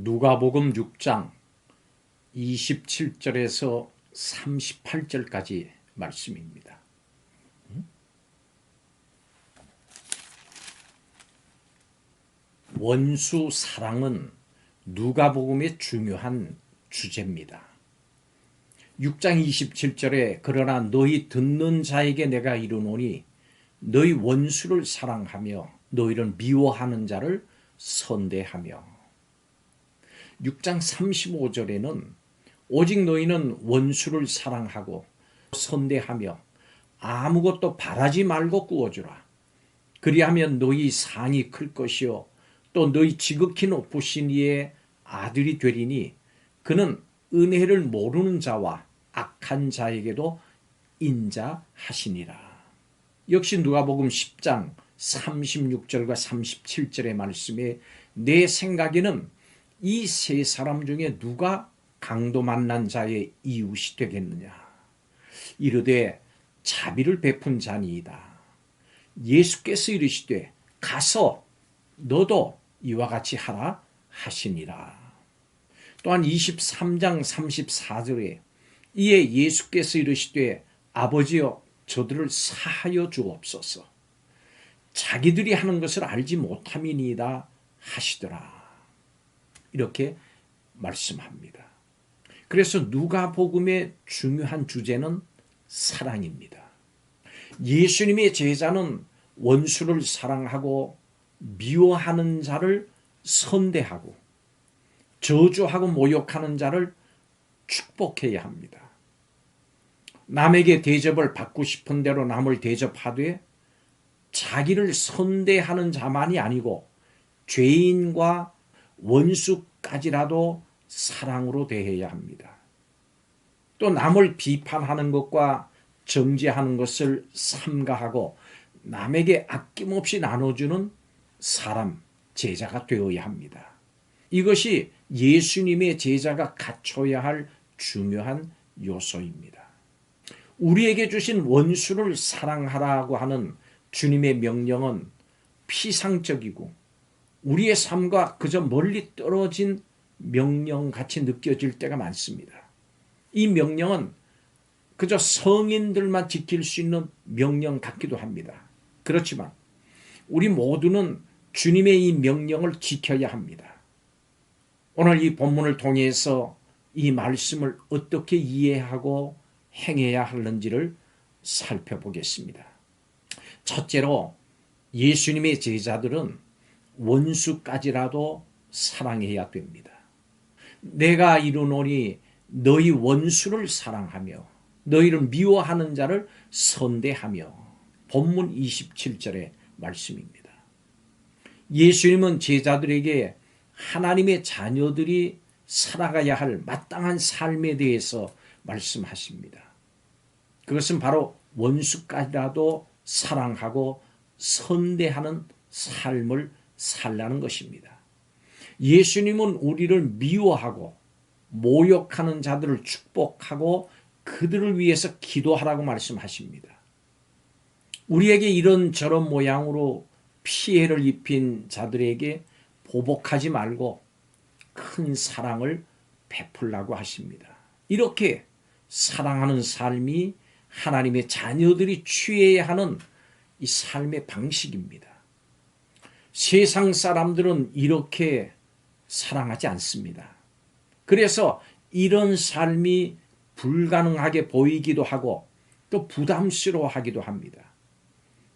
누가복음 6장 27절에서 38절까지 말씀입니다. 원수 사랑은 누가복음의 중요한 주제입니다. 6장 27절에 그러나 너희 듣는 자에게 내가 이르노니 너희 원수를 사랑하며 너희를 미워하는 자를 선대하며, 6장 35절에는 오직 너희는 원수를 사랑하고 선대하며 아무것도 바라지 말고 구워주라. 그리하면 너희 상이 클 것이요 또 너희 지극히 높으신 이의 아들이 되리니 그는 은혜를 모르는 자와 악한 자에게도 인자하시니라. 역시 누가복음 10장 36절과 37절의 말씀에 내 생각에는 이 세 사람 중에 누가 강도 만난 자의 이웃이 되겠느냐. 이르되 자비를 베푼 자니이다. 예수께서 이르시되 가서 너도 이와 같이 하라 하시니라. 또한 23장 34절에 이에 예수께서 이르시되 아버지여 저들을 사하여 주옵소서. 자기들이 하는 것을 알지 못함이니이다 하시더라. 이렇게 말씀합니다. 그래서 누가복음의 중요한 주제는 사랑입니다. 예수님의 제자는 원수를 사랑하고 미워하는 자를 선대하고 저주하고 모욕하는 자를 축복해야 합니다. 남에게 대접을 받고 싶은 대로 남을 대접하되 자기를 선대하는 자만이 아니고 죄인과 원수까지라도 사랑으로 대해야 합니다. 또 남을 비판하는 것과 정죄하는 것을 삼가하고 남에게 아낌없이 나눠주는 사람, 제자가 되어야 합니다. 이것이 예수님의 제자가 갖춰야 할 중요한 요소입니다. 우리에게 주신 원수를 사랑하라고 하는 주님의 명령은 피상적이고 우리의 삶과 그저 멀리 떨어진 명령같이 느껴질 때가 많습니다. 이 명령은 그저 성인들만 지킬 수 있는 명령 같기도 합니다. 그렇지만 우리 모두는 주님의 이 명령을 지켜야 합니다. 오늘 이 본문을 통해서 이 말씀을 어떻게 이해하고 행해야 하는지를 살펴보겠습니다. 첫째로 예수님의 제자들은 원수까지라도 사랑해야 됩니다. 내가 이르노니 너희 원수를 사랑하며 너희를 미워하는 자를 선대하며, 본문 27절의 말씀입니다. 예수님은 제자들에게 하나님의 자녀들이 살아가야 할 마땅한 삶에 대해서 말씀하십니다. 그것은 바로 원수까지라도 사랑하고 선대하는 삶을 살라는 것입니다. 예수님은 우리를 미워하고 모욕하는 자들을 축복하고 그들을 위해서 기도하라고 말씀하십니다. 우리에게 이런저런 모양으로 피해를 입힌 자들에게 보복하지 말고 큰 사랑을 베풀라고 하십니다. 이렇게 사랑하는 삶이 하나님의 자녀들이 취해야 하는 이 삶의 방식입니다. 세상 사람들은 이렇게 사랑하지 않습니다. 그래서 이런 삶이 불가능하게 보이기도 하고 또 부담스러워하기도 합니다.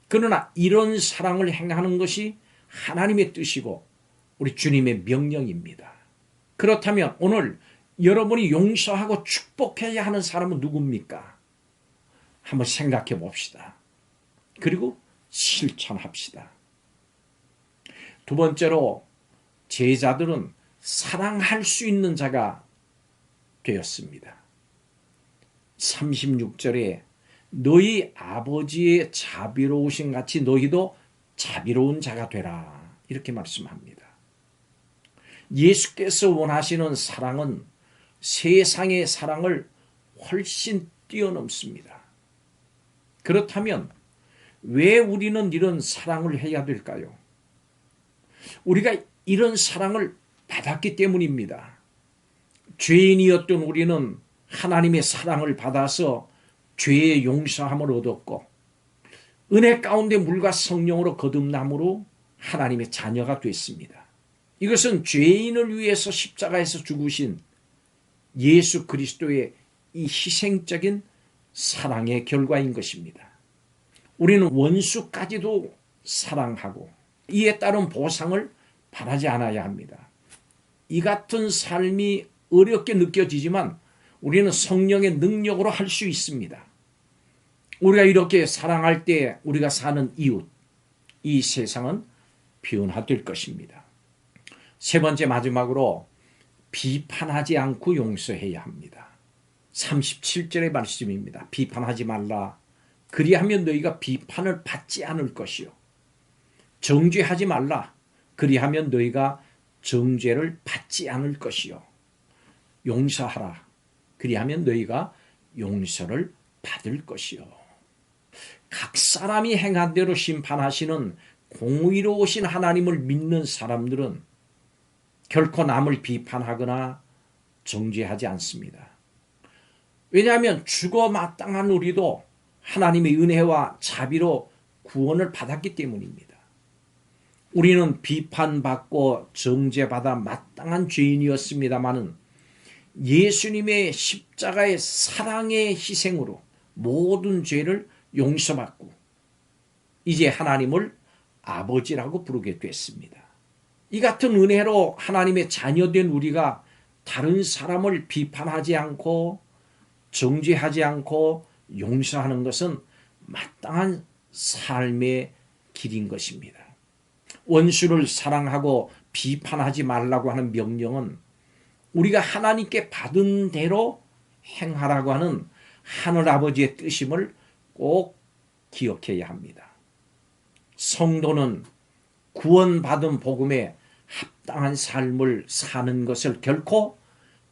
그러나 이런 사랑을 행하는 것이 하나님의 뜻이고 우리 주님의 명령입니다. 그렇다면 오늘 여러분이 용서하고 축복해야 하는 사람은 누굽니까? 한번 생각해 봅시다. 그리고 실천합시다. 두 번째로 제자들은 사랑할 수 있는 자가 되었습니다. 36절에 너희 아버지의 자비로우신 같이 너희도 자비로운 자가 되라, 이렇게 말씀합니다. 예수께서 원하시는 사랑은 세상의 사랑을 훨씬 뛰어넘습니다. 그렇다면 왜 우리는 이런 사랑을 해야 될까요? 우리가 이런 사랑을 받았기 때문입니다. 죄인이었던 우리는 하나님의 사랑을 받아서 죄의 용서함을 얻었고 은혜 가운데 물과 성령으로 거듭남으로 하나님의 자녀가 됐습니다. 이것은 죄인을 위해서 십자가에서 죽으신 예수 그리스도의 이 희생적인 사랑의 결과인 것입니다. 우리는 원수까지도 사랑하고 이에 따른 보상을 바라지 않아야 합니다. 이 같은 삶이 어렵게 느껴지지만 우리는 성령의 능력으로 할 수 있습니다. 우리가 이렇게 사랑할 때 우리가 사는 이웃, 이 세상은 변화될 것입니다. 세 번째 마지막으로 비판하지 않고 용서해야 합니다. 37절의 말씀입니다. 비판하지 말라. 그리하면 너희가 비판을 받지 않을 것이요. 정죄하지 말라. 그리하면 너희가 정죄를 받지 않을 것이요. 용서하라. 그리하면 너희가 용서를 받을 것이요. 각 사람이 행한 대로 심판하시는 공의로우신 하나님을 믿는 사람들은 결코 남을 비판하거나 정죄하지 않습니다. 왜냐하면 죽어 마땅한 우리도 하나님의 은혜와 자비로 구원을 받았기 때문입니다. 우리는 비판받고 정죄받아 마땅한 죄인이었습니다마는 예수님의 십자가의 사랑의 희생으로 모든 죄를 용서받고 이제 하나님을 아버지라고 부르게 됐습니다. 이 같은 은혜로 하나님의 자녀된 우리가 다른 사람을 비판하지 않고 정죄하지 않고 용서하는 것은 마땅한 삶의 길인 것입니다. 원수를 사랑하고 비판하지 말라고 하는 명령은 우리가 하나님께 받은 대로 행하라고 하는 하늘아버지의 뜻임을 꼭 기억해야 합니다. 성도는 구원받은 복음에 합당한 삶을 사는 것을 결코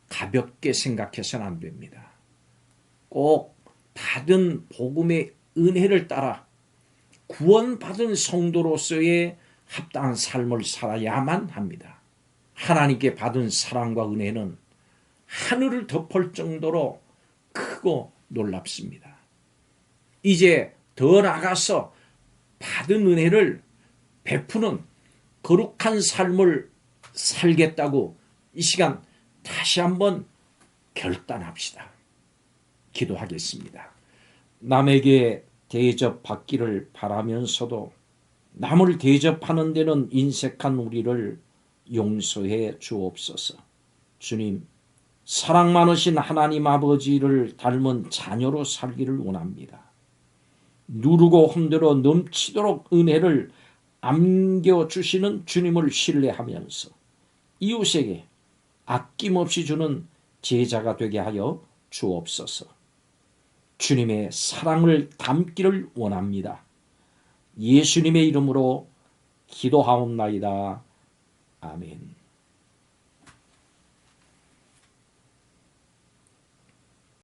가볍게 생각해서는 안 됩니다. 꼭 받은 복음의 은혜를 따라 구원받은 성도로서의 합당한 삶을 살아야만 합니다. 하나님께 받은 사랑과 은혜는 하늘을 덮을 정도로 크고 놀랍습니다. 이제 더 나아가서 받은 은혜를 베푸는 거룩한 삶을 살겠다고 이 시간 다시 한번 결단합시다. 기도하겠습니다. 남에게 대접받기를 바라면서도 남을 대접하는 데는 인색한 우리를 용서해 주옵소서. 주님, 사랑 많으신 하나님 아버지를 닮은 자녀로 살기를 원합니다. 누르고 흔들어 넘치도록 은혜를 안겨주시는 주님을 신뢰하면서 이웃에게 아낌없이 주는 제자가 되게 하여 주옵소서. 주님의 사랑을 담기를 원합니다. 예수님의 이름으로 기도하옵나이다. 아멘.